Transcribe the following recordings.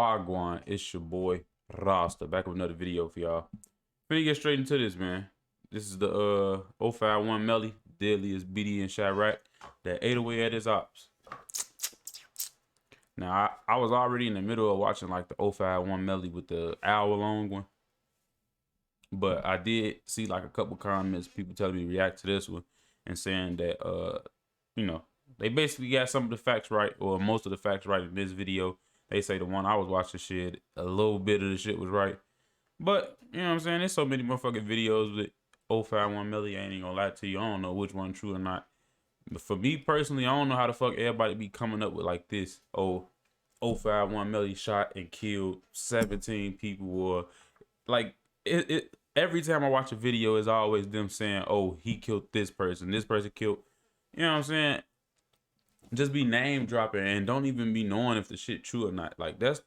Wagwan, it's your boy Rasta back with another video for y'all. Finna get straight into this, man. This is the 051 Melly, Deadliest BD and Chiraq that ate away at his ops. Now I was already in the middle of watching like the 051 Melly with the hour-long one, but I did see like a couple comments, people telling me to react to this one and saying that you know, they basically got some of the facts right, or most of the facts right in this video. They say the one I was watching shit, a little bit of the shit was right. But, you know what I'm saying? There's so many motherfucking videos with 051 Melly, I ain't gonna lie to you. I don't know which one true or not. But for me personally, I don't know how the fuck everybody be coming up with like this. 051 Melly shot and killed 17 people, or like every time I watch a video, it's always them saying, oh, he killed this person killed, you know what I'm saying? Just be name dropping and don't even be knowing if the shit true or not. Like, that's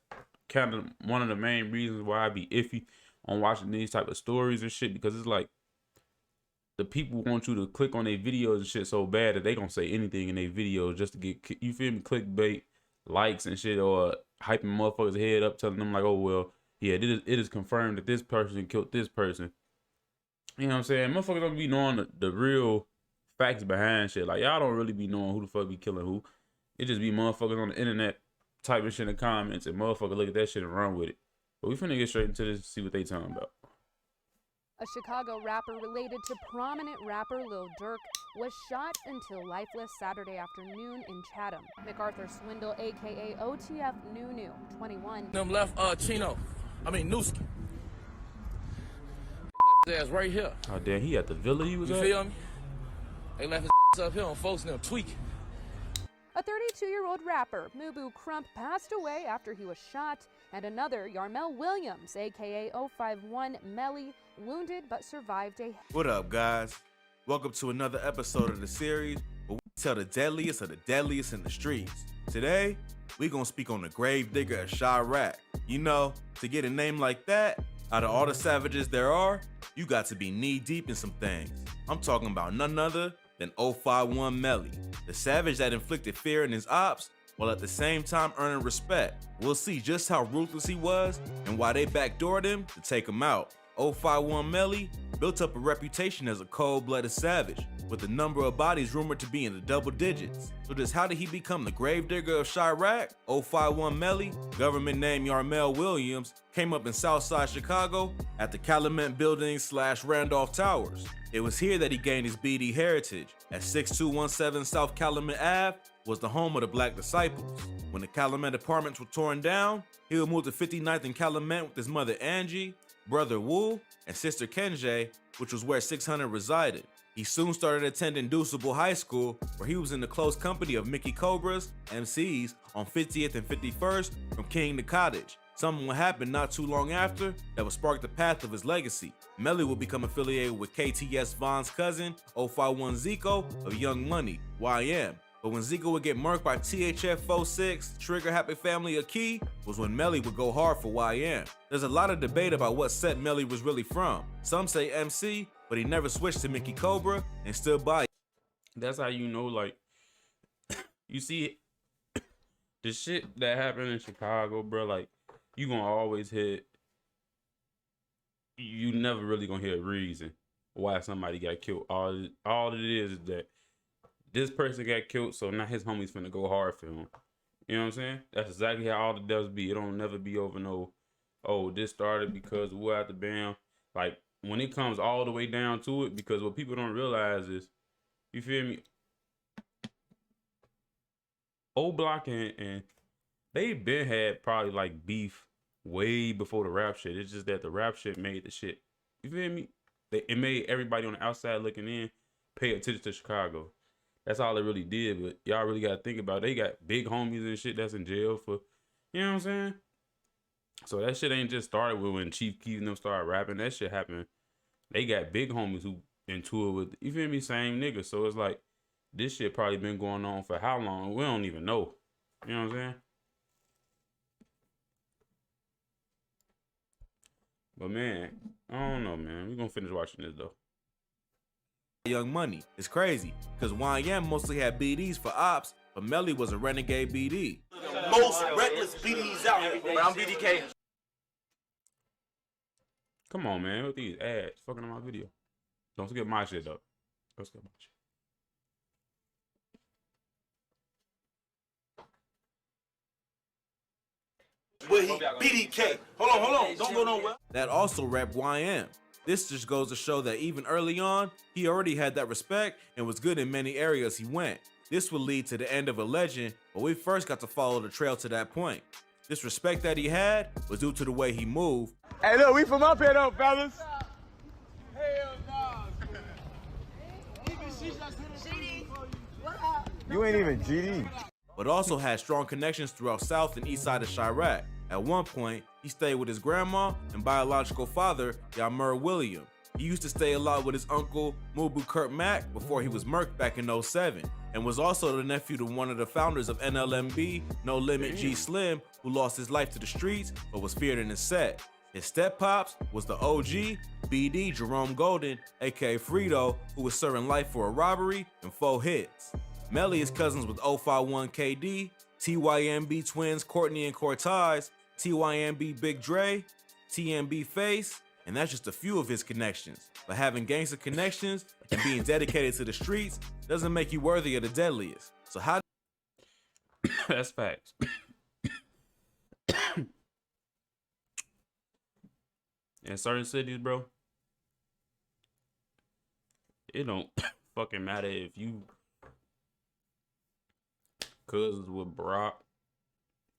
kind of one of the main reasons why I be iffy on watching these type of stories and shit, because it's like the people want you to click on their videos and shit so bad that they gonna say anything in their videos just to get, you feel me, clickbait, likes and shit, or hyping motherfuckers head up, telling them like, oh well, yeah, it is confirmed that this person killed this person. You know what I'm saying? Motherfuckers don't be knowing the real facts behind shit. Like, y'all don't really be knowing who the fuck be killing who. It just be motherfuckers on the internet typing shit in the comments, and motherfuckers look at that shit and run with it. But we finna get straight into this and see what they talking about. A Chicago rapper related to prominent rapper Lil Durk was shot until lifeless Saturday afternoon in Chatham. MacArthur Swindle, aka OTF Nunu, 21. Them left Newski. His ass right here. Oh damn, he at the villa he was at? You feel me? They left his ass up here on folks and them tweaking. A 32-year-old rapper, Mubu Crump, passed away after he was shot, and another, Yarmel Williams, aka 051 Melly, wounded but survived a... What up, guys? Welcome to another episode of the series where we tell the deadliest of the deadliest in the streets. Today, we gonna speak on the grave digger of Chiraq. You know, to get a name like that, out of all the savages there are, you got to be knee-deep in some things. I'm talking about none other than 051 Melly, the savage that inflicted fear in his ops while at the same time earning respect. We'll see just how ruthless he was and why they backdoored him to take him out. 051 Melly built up a reputation as a cold-blooded savage, with the number of bodies rumored to be in the double digits. So just how did he become the gravedigger of Chiraq? 051 Melly, government name Yarmel Williams, came up in Southside Chicago at the Calumet Building / Randolph Towers. It was here that he gained his BD heritage, as 6217 South Calumet Ave was the home of the Black Disciples. When the Calumet apartments were torn down, he would move to 59th and Calumet with his mother Angie, brother Wu, and sister Kenjay, which was where 600 resided. He soon started attending Deuceable High School, where he was in the close company of Mickey Cobras, MCs, on 50th and 51st from King to Cottage. Something would happen not too long after that would spark the path of his legacy. Melly would become affiliated with KTS Von's cousin, 051 Zico of Young Money, YM. But when Zico would get murked by THF 46, Trigger Happy Family, a key, was when Melly would go hard for YM. There's a lot of debate about what set Melly was really from. Some say MC, but he never switched to Mickey Cobra and stood by. That's how you know, like, you see the shit that happened in Chicago, bro, like, you gonna always hit, you never really gonna hear a reason why somebody got killed. All it is that this person got killed, so now his homies finna go hard for him. You know what I'm saying? That's exactly how all the deaths be. It don't never be over no, oh, this started because we're at the bam. Like, when it comes all the way down to it, because what people don't realize is, you feel me? O Block and they been had probably like beef way before the rap shit. It's just that the rap shit made the shit. You feel me? It made everybody on the outside looking in pay attention to Chicago. That's all it really did. But y'all really got to think about it. They got big homies and shit that's in jail for, you know what I'm saying? So that shit ain't just started with when Chief Keef and them started rapping. That shit happened. They got big homies who into it with, you feel me, same niggas. So it's like, this shit probably been going on for how long? We don't even know. You know what I'm saying? But man, I don't know, man. We gonna finish watching this though. Young Money. It's crazy, because YM mostly had BDs for ops, but Melly was a renegade BD. most reckless BDs out here. But I'm BDK. Come on, man, with these ads fucking on my video. Don't skip my shit though. Don't skip my shit. But he BDK. Hold on. Don't go nowhere. That also rep YM. This just goes to show that even early on, he already had that respect and was good in many areas he went. This would lead to the end of a legend, but we first got to follow the trail to that point. This respect that he had was due to the way he moved. Hey, look, we from up here though, fellas. Hell nah. You ain't even GD. But also had strong connections throughout South and East side of Chiraq. At one point, he stayed with his grandma and biological father, Yamur William. He used to stay a lot with his uncle, Mubu Kurt Mack, before he was murked back in 07, and was also the nephew to one of the founders of NLMB, No Limit G Slim, who lost his life to the streets but was feared in his set. His step-pops was the OG, BD Jerome Golden, aka Frito, who was serving life for a robbery and 4 hits. Melly is cousins with 051 KD, TYMB twins Courtney and Cortez, TYMB Big Dre, TMB Face, and that's just a few of his connections. But having gangster connections and being dedicated to the streets doesn't make you worthy of the deadliest. So how? That's facts. In certain cities, bro, it don't fucking matter if you cousins with Brock,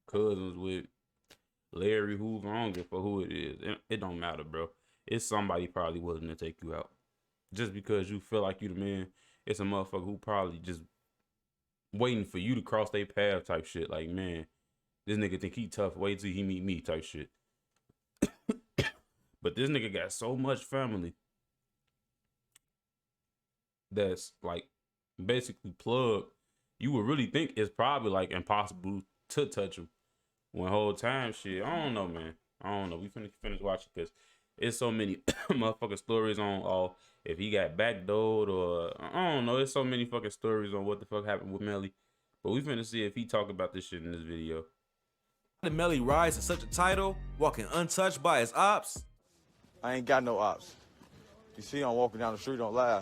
cousins with Larry Hoover. I don't give a fuck who it is. It don't matter, bro. It's somebody probably willing to take you out. Just because you feel like you the man, it's a motherfucker who probably just waiting for you to cross their path type shit. Like, man, this nigga think he tough. Wait till he meet me type shit. But this nigga got so much family that's like basically plugged. You would really think it's probably like impossible to touch him. When whole time shit, I don't know, man. I don't know. We finish watching because it's so many motherfucking stories on if he got backdoored or I don't know. There's so many fucking stories on what the fuck happened with Melly. But we finna see if he talk about this shit in this video. How did Melly rise to such a title, walking untouched by his ops? I ain't got no ops. You see I'm walking down the street, don't lie.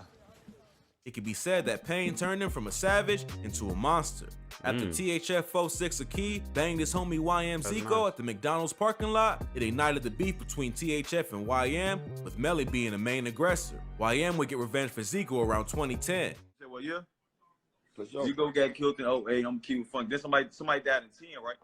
It can be said that pain turned him from a savage into a monster. After THF 46 Aki banged his homie YM Zico at the McDonald's parking lot, it ignited the beef between THF and YM, with Melly being the main aggressor. YM would get revenge for Zico around 2010. Well, yeah. Zico got killed in 08, I'm keeping fun. Then somebody died in 10, right?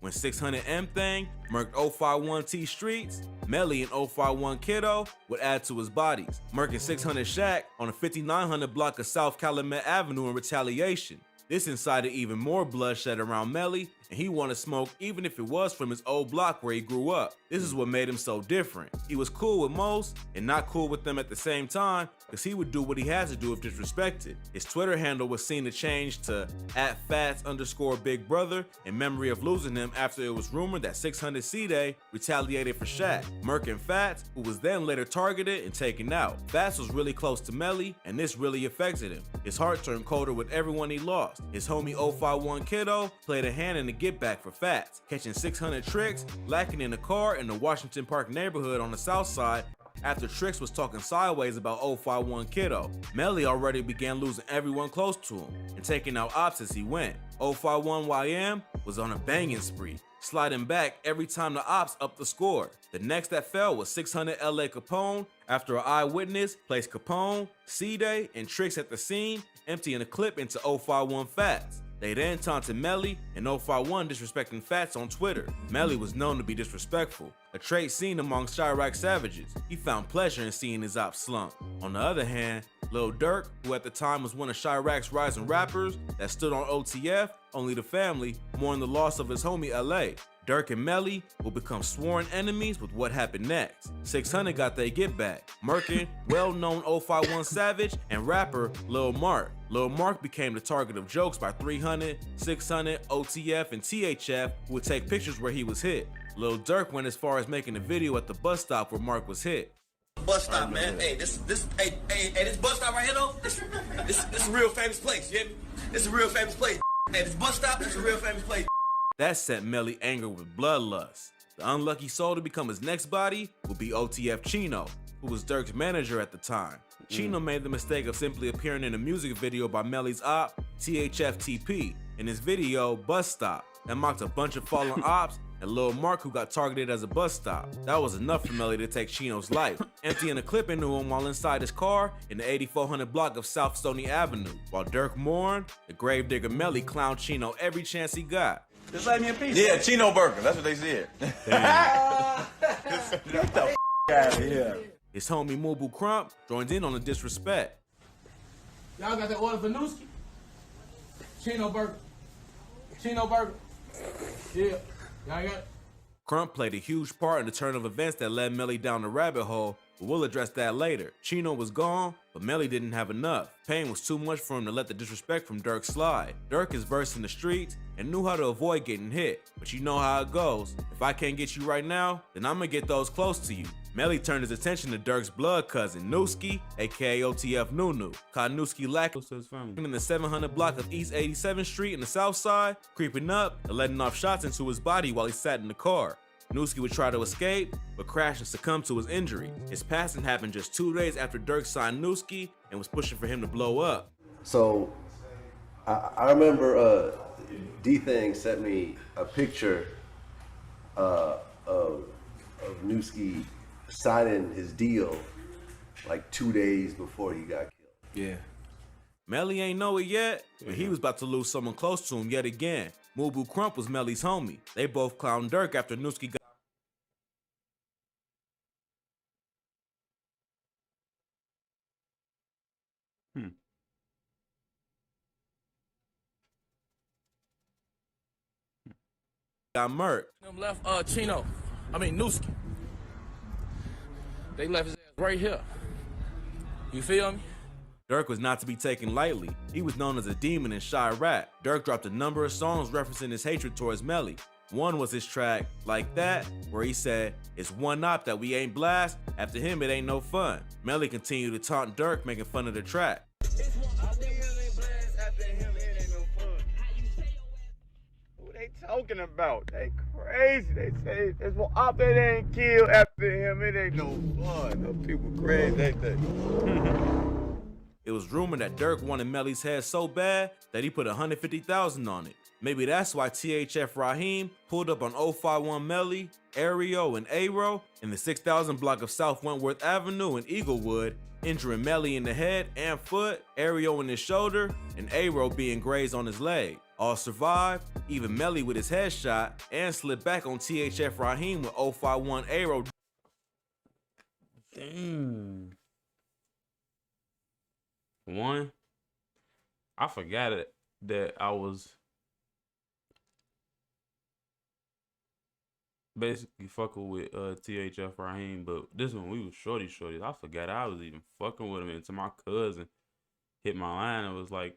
When 600M Thing murked 051T Streets, Melly and 051 Kiddo would add to his bodies, murking 600 Shaq on the 5900 block of South Calumet Avenue in retaliation. This incited even more bloodshed around Melly, and he wanted smoke even if it was from his old block where he grew up. This is what made him so different. He was cool with most and not cool with them at the same time, because he would do what he had to do if disrespected. His Twitter handle was seen to change to @Fats_Big_Brother in memory of losing him after it was rumored that 600 C-Day retaliated for Shaq, murking Fats, who was then later targeted and taken out. Fats was really close to Melly, and this really affected him. His heart turned colder with everyone he lost. His homie 051 Kiddo played a hand in the get back for Fats, catching 600 Tricks lacking in a car in the Washington Park neighborhood on the south side after Tricks was talking sideways about 051 Kiddo. Melly already began losing everyone close to him and taking out ops as he went. 051 YM was on a banging spree, sliding back every time the ops upped the score. The next that fell was 600 LA Capone after an eyewitness placed Capone, C-Day, and Tricks at the scene, emptying a clip into 051 Fats. They then taunted Melly and 051 disrespecting Fats on Twitter. Melly was known to be disrespectful, a trait seen among Chiraq savages. He found pleasure in seeing his ops slump. On the other hand, Lil Durk, who at the time was one of Chiraq's rising rappers that stood on OTF, Only the Family, mourned the loss of his homie LA. Durk and Melly will become sworn enemies with what happened next. 600 got their get back, murking well-known 051 Savage and rapper Lil Mark. Lil Mark became the target of jokes by 300, 600, OTF, and THF, who would take pictures where he was hit. Lil Durk went as far as making a video at the bus stop where Mark was hit. Bus stop, man. Hey, this bus stop right here though. This is a real famous place. You hear me? This is a real famous place. Hey, this bus stop is a real famous place. That sent Melly angry with bloodlust. The unlucky soul to become his next body would be OTF Chino, who was Durk's manager at the time. Chino made the mistake of simply appearing in a music video by Melly's op, THFTP, in his video, Bus Stop, that mocked a bunch of fallen ops and Lil Mark, who got targeted as a bus stop. That was enough for Melly to take Chino's life, emptying a clip into him while inside his car in the 8400 block of South Stony Avenue. While Durk mourned, the gravedigger Melly clowned Chino every chance he got. Just let me a piece. Yeah, Chino Burger. That's what they said. Get the out of here. His homie Mubu Crump joined in on the disrespect. Y'all got that order for Nooski? Chino Burger. Chino Burger. Yeah. Y'all got it? Crump played a huge part in the turn of events that led Melly down the rabbit hole, but we'll address that later. Chino was gone, but Melly didn't have enough. Pain was too much for him to let the disrespect from Durk slide. Durk is versed in the streets and knew how to avoid getting hit, but you know how it goes. If I can't get you right now, then I'm gonna get those close to you. Melly turned his attention to Durk's blood cousin, Nooski, aka OTF Nunu. Caught Nooski lacking in the 700 block of East 87th Street in the South Side, creeping up and letting off shots into his body while he sat in the car. Nooski would try to escape, but crashed and succumbed to his injury. His passing happened just 2 days after Durk signed Nooski and was pushing for him to blow up. So, I remember D-Thing sent me a picture of Nooski signing his deal like 2 days before he got killed. Yeah. Melly ain't know it yet, but he was about to lose someone close to him yet again. Mubu Crump was Melly's homie. They both clowned Durk after Nooski got murked. Them left Nooski. They left his ass right here. You feel me? Durk was not to be taken lightly. He was known as a demon in Chiraq. Durk dropped a number of songs referencing his hatred towards Melly. One was his track, Like That, where he said, "It's one op that we ain't blast, after him it ain't no fun." Melly continued to taunt Durk, making fun of the track. Who they talking about? They crazy. They say there's one op that ain't killed after him. It ain't no fun. Those people crazy, ain't they? It was rumored that Durk wanted Melly's head so bad that he put $150,000 on it. Maybe that's why THF Raheem pulled up on 051 Melly, Aereo, and Aero in the 6000 block of South Wentworth Avenue in Eaglewood, injuring Melly in the head and foot, Aereo in his shoulder, and Aero being grazed on his leg. All survived, even Melly with his head shot, and slid back on THF Raheem with 051 Aero. Damn. One, I forgot it that I was basically fucking with THF Raheem, but this one we was shorty. I forgot I was even fucking with him until my cousin hit my line and was like,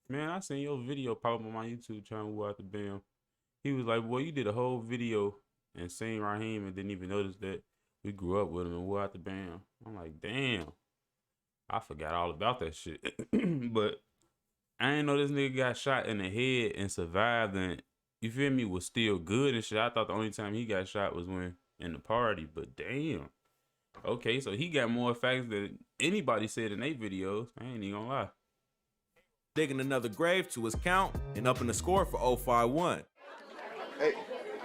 "Man, I seen your video pop up on my YouTube channel. Who out the bam?" He was like, "Boy, you did a whole video and seen Raheem and didn't even notice that we grew up with him and who out the bam." I'm like, damn. I forgot all about that shit. But I ain't know this nigga got shot in the head and survived and, you feel me, was still good and shit. I thought the only time he got shot was when in the party, but damn. Okay, so he got more facts than anybody said in their videos. I ain't even gonna lie. Digging another grave to his count and upping the score for 051. Hey,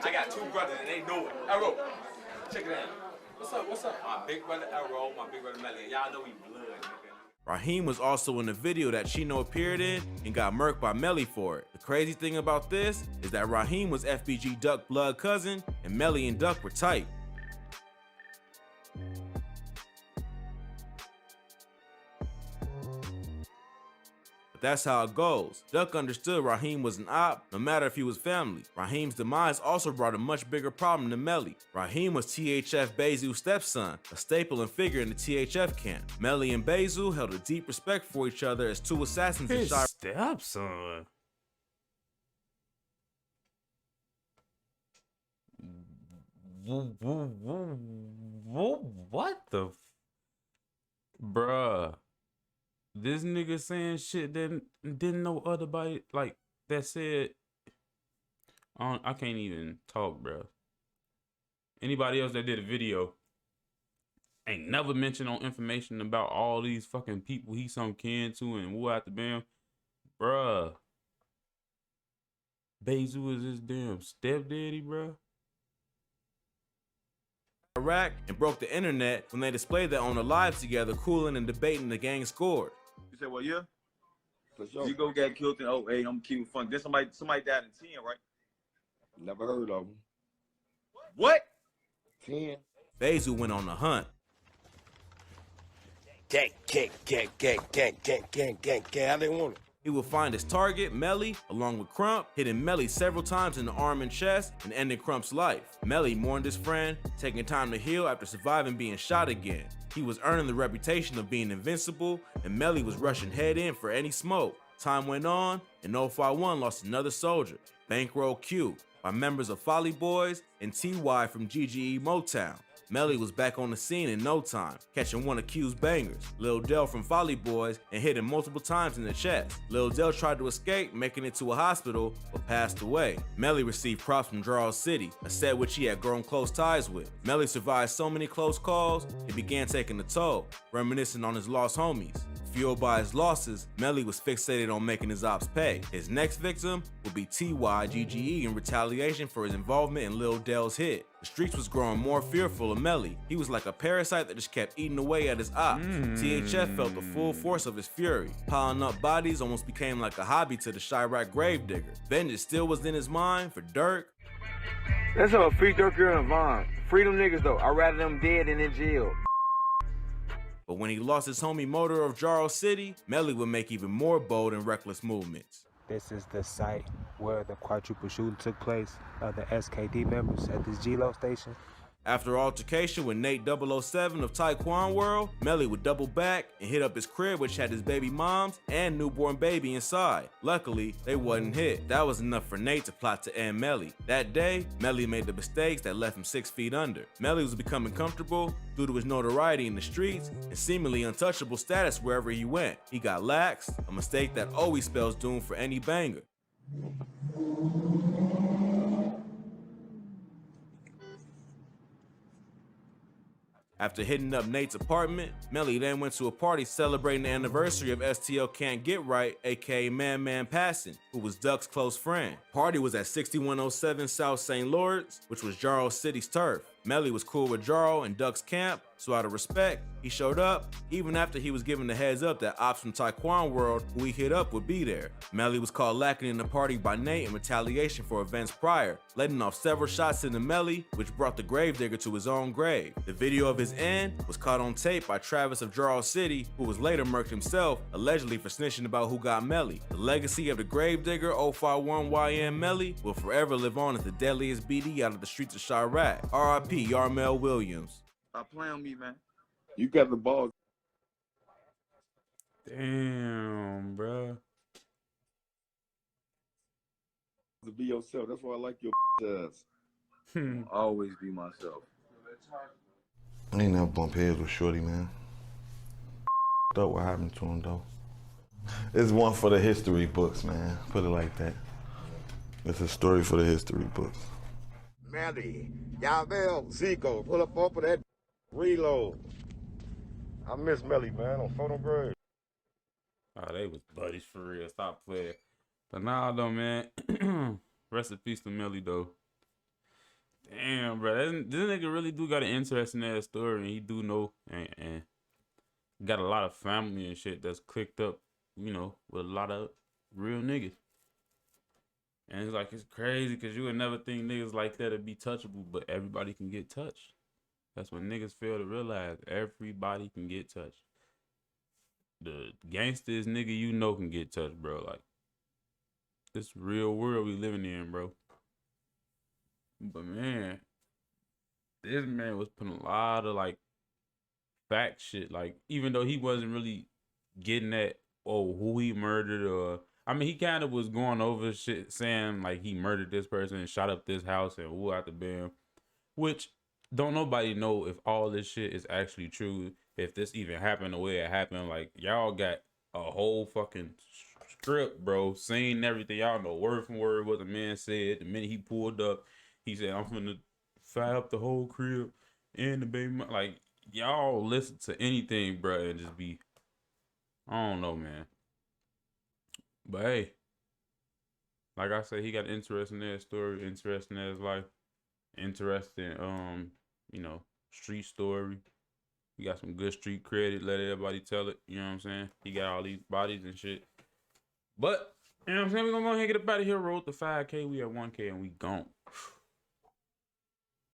I got two brothers and they know it. Arrow, check it out. What's up? My big brother Arrow, my big brother Melly. Y'all know we blood, nigga. Raheem was also in the video that Chino appeared in and got murked by Melly for it. The crazy thing about this is that Raheem was FBG Duck blood cousin and Melly and Duck were tight. But that's how it goes. Duck understood Raheem was an op, no matter if he was family. Raheem's demise also brought a much bigger problem to Melly. Raheem was THF Bezu's stepson, a staple and figure in the THF camp. Melly and Bezu held a deep respect for each other as two assassins in Chiraq. Stepson. What the bruh? This nigga saying shit that didn't know other body like that said. I can't even talk, bro. Anybody else that did a video ain't never mentioned on information about all these fucking people he some kin to and who out the bam, bruh. Bezu is his damn stepdaddy, bruh. Chiraq and broke the internet when they displayed their own lives together, cooling and debating the gang scored. You said, well, yeah. You go get killed in 08, I'm keeping fun. Then somebody died in 10, right? Never heard of him. What? 10. Bezu went on the hunt. Gang. How they want it? He would find his target, Melly, along with Crump, hitting Melly several times in the arm and chest and ending Crump's life. Melly mourned his friend, taking time to heal after surviving being shot again. He was earning the reputation of being invincible, and Melly was rushing head in for any smoke. Time went on, and 051 lost another soldier, Bankroll Q, by members of Folly Boys and TY from GGE Motown. Melly was back on the scene in no time, catching one of Q's bangers, Lil Del from Folly Boys, and hit him multiple times in the chest. Lil Del tried to escape, making it to a hospital, but passed away. Melly received props from Jarrell City, a set which he had grown close ties with. Melly survived so many close calls, it began taking a toll, reminiscing on his lost homies. Fueled by his losses, Melly was fixated on making his ops pay. His next victim would be TY GGE in retaliation for his involvement in Lil Del's hit. The streets was growing more fearful of Melly. He was like a parasite that just kept eating away at his ops. THF felt the full force of his fury. Piling up bodies almost became like a hobby to the Chiraq gravedigger. Vengeance still was in his mind for Dirk. That's how free Dirk and Vaughn. Freedom niggas though. I'd rather them dead than in jail. But when he lost his homie Motor of Jarrell City, Melly would make even more bold and reckless movements. This is the site where the quadruple shooting took place of the SKD members at this G-Lo station. After altercation with Nate 007 of Taekwon World, Melly would double back and hit up his crib, which had his baby moms and newborn baby inside. Luckily, they wasn't hit. That was enough for Nate to plot to end Melly. That day, Melly made the mistakes that left him 6 feet under. Melly was becoming comfortable due to his notoriety in the streets and seemingly untouchable status wherever he went. He got lax, a mistake that always spells doom for any banger. After hitting up Nate's apartment, Melly then went to a party celebrating the anniversary of STL Can't Get Right, aka Man Man Passing, who was Duck's close friend. Party was at 6107 South St. Lawrence, which was Jarrell City's turf. Melly was cool with Jarrell and Duck's camp, so out of respect, he showed up, even after he was given the heads up that ops from Taekwon World, who he hit up, would be there. Melly was caught lacking in the party by Nate in retaliation for events prior, letting off several shots into Melly, which brought the gravedigger to his own grave. The video of his end was caught on tape by Travis of Jarrell City, who was later murked himself, allegedly for snitching about who got Melly. The legacy of the gravedigger 051YN Melly will forever live on as the deadliest BD out of the streets of Chiraq. R.I.P. Yarmel Williams. Stop playing on me, man. You got the ball. Damn, bruh. To be yourself. That's why I like your ass. Always be myself. I ain't never bump heads with Shorty, man. Up what happened to him, though. It's one for the history books, man. Put it like that. It's a story for the history books. Melly, y'all there, Zico, pull up of that reload. I miss Melly, man, on photo grade. Oh, they was buddies for real. Stop playing. But nah, though, man. Rest in peace to Melly, though. Damn, bro. This nigga really do got an interesting ass story, and he do know, and got a lot of family and shit that's clicked up, you know, with a lot of real niggas. And it's like, it's crazy because you would never think niggas like that would be touchable, but everybody can get touched. That's what niggas fail to realize. Everybody can get touched. The gangsters nigga you know can get touched, bro. Like, this real world we living in, bro. But man, this man was putting a lot of like fact shit. Like, even though he wasn't really getting at, oh, who he murdered, or I mean, he kind of was going over shit, saying like he murdered this person and shot up this house and who out the bam, which don't nobody know if all this shit is actually true, if this even happened the way it happened. Like, y'all got a whole fucking script, bro. Seen everything. Y'all know word for word what the man said. The minute he pulled up, he said, I'm finna fire up the whole crib and the baby. Like, y'all listen to anything, bro, and just be, I don't know, man. But hey, like I said, he got interesting in his story, interesting in his life, interesting, you know, street story. He got some good street credit. Let everybody tell it. You know what I'm saying? He got all these bodies and shit. But, you know what I'm saying? We're going to go ahead and get up out of here. Roll the 5K. We at 1K and we gone.